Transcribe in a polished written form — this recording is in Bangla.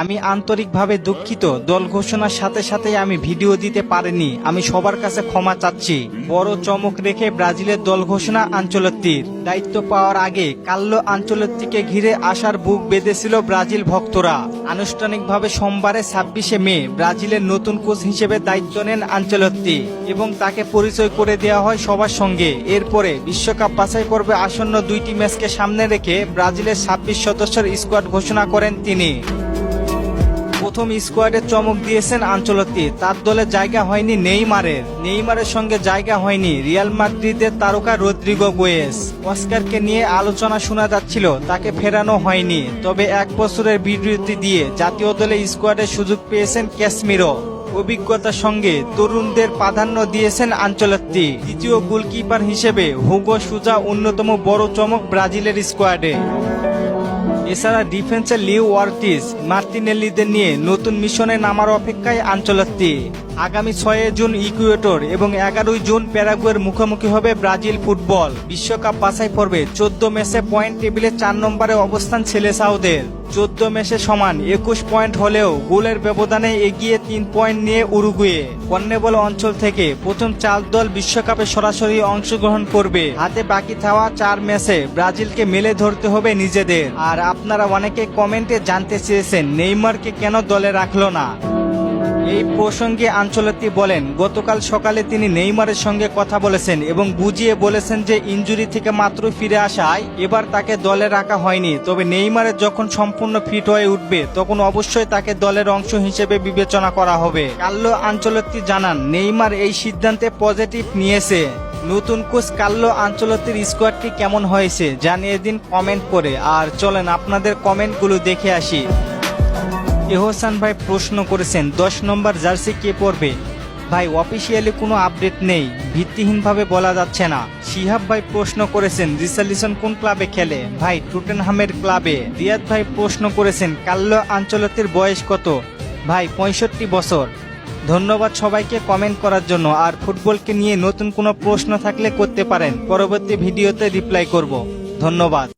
আমি আন্তরিকভাবে দুঃখিত, দল ঘোষণার সাথে সাথে আমি ভিডিও দিতে পারিনি। আমি সবার কাছে ক্ষমা চাচ্ছি। বড় চমক রেখে ব্রাজিলের দল ঘোষণা আনচেলত্তির। দায়িত্ব পাওয়ার আগে কার্লো আনচেলত্তিকে ঘিরে আশার বুক বেঁধেছিল ব্রাজিল ভক্তরা। আনুষ্ঠানিকভাবে সোমবারে 26শে মে ব্রাজিলের নতুন কোচ হিসেবে দায়িত্ব নেন আনচেলত্তি এবং তাকে পরিচয় করে দেওয়া হয় সবার সঙ্গে। এরপরে বিশ্বকাপ বাছাই পর্বে আসন্ন 2টি ম্যাচকে সামনে রেখে ব্রাজিলের 26 সদস্যের স্কোয়াড ঘোষণা করেন তিনি। প্রথম স্কোয়াডে চমক দিয়েছেন আনচেলত্তি। তার দলে জায়গা হয়নি নেইমারের সঙ্গে জায়গা হয়নি রিয়াল মাদ্রিদের তারকা রদ্রিগো গোয়েস। অস্কারকে নিয়ে আলোচনা শোনা যাচ্ছিল, তাকে ফেরানো হয়নি। তবে 1 বছরের বিরতি দিয়ে জাতীয় দলে স্কোয়াডে সুযোগ পেয়েছেন ক্যাসমিরো। অভিজ্ঞতার সঙ্গে তরুণদের প্রাধান্য দিয়েছেন আনচেলত্তি। দ্বিতীয় গোলকিপার হিসেবে হুগো সুজা অন্যতম বড় চমক ব্রাজিলের স্কোয়াডে। এছাড়া ডিফেন্সে লিও ওয়ার্টিজ, মার্তিনেল্লিদের নিয়ে নতুন মিশনে নামার অপেক্ষায় আনচেলত্তি। আগামী 6 জুন ইকুয়েডর এবং 11 জুন প্যারাগুয়ের মুখোমুখি হবে ব্রাজিল ফুটবল বিশ্বকাপ বাছাই পর্বে। 14 ম্যাচে পয়েন্ট টেবিলে 4 নম্বরে অবস্থান সেলেসাওদের। 14 ম্যাচে সমান 21 পয়েন্ট হলেও গোলের ব্যবধানে এগিয়ে 3 পয়েন্ট নিয়ে উরুগুয়ে। কন্মেবল অঞ্চল থেকে প্রথম 4 দল বিশ্বকাপে সরাসরি অংশগ্রহণ করবে। হাতে বাকি থাকা 4 ম্যাচে ব্রাজিলকে মেলে ধরতে হবে নিজেদের। আর আপনারা অনেকে কমেন্টে জানতে চেয়েছেন নেইমারকে কেন দলে রাখলো না। এই প্রসঙ্গে আনচেলত্তি বলেন, গতকাল সকালে তিনি নেইমারের সঙ্গে কথা বলেছেন এবং বুঝিয়ে বলেছেন যে ইনজুরি থেকে মাত্র ফিরে আসায় এবার তাকে দলে রাখা হয়নি। তবে নেইমারের যখন সম্পূর্ণ ফিট হয়ে উঠবে তখন অবশ্যই তাকে দলের অংশ হিসেবে বিবেচনা করা হবে। কার্লো আনচেলত্তি জানান, নেইমার এই সিদ্ধান্তে পজিটিভ নিয়েছে। নতুন কোচ কার্লো আনচেলত্তির স্কোয়াডটি কেমন হয়েছে জানিয়ে দিন কমেন্ট করে। আর চলেন আপনাদের কমেন্টগুলো দেখে আসি। এহসান ভাই প্রশ্ন করেছেন 10 নম্বর জার্সি কে পরবে? ভাই অফিসিয়ালি কোনো আপডেট নেই, ভিত্তিহীনভাবে বলা যাচ্ছে না। শিহাব ভাই প্রশ্ন করেছেন রিচার্লিসন কোন ক্লাবে খেলে? ভাই টুটেনহামের ক্লাবে। রিয়াদ ভাই প্রশ্ন করেছেন কার্লো আনচেলত্তির বয়স কত? ভাই 65 বছর। ধন্যবাদ সবাইকে কমেন্ট করার জন্য। আর ফুটবলকে নিয়ে নতুন কোনো প্রশ্ন থাকলে করতে পারেন, পরবর্তী ভিডিওতে রিপ্লাই করব। ধন্যবাদ।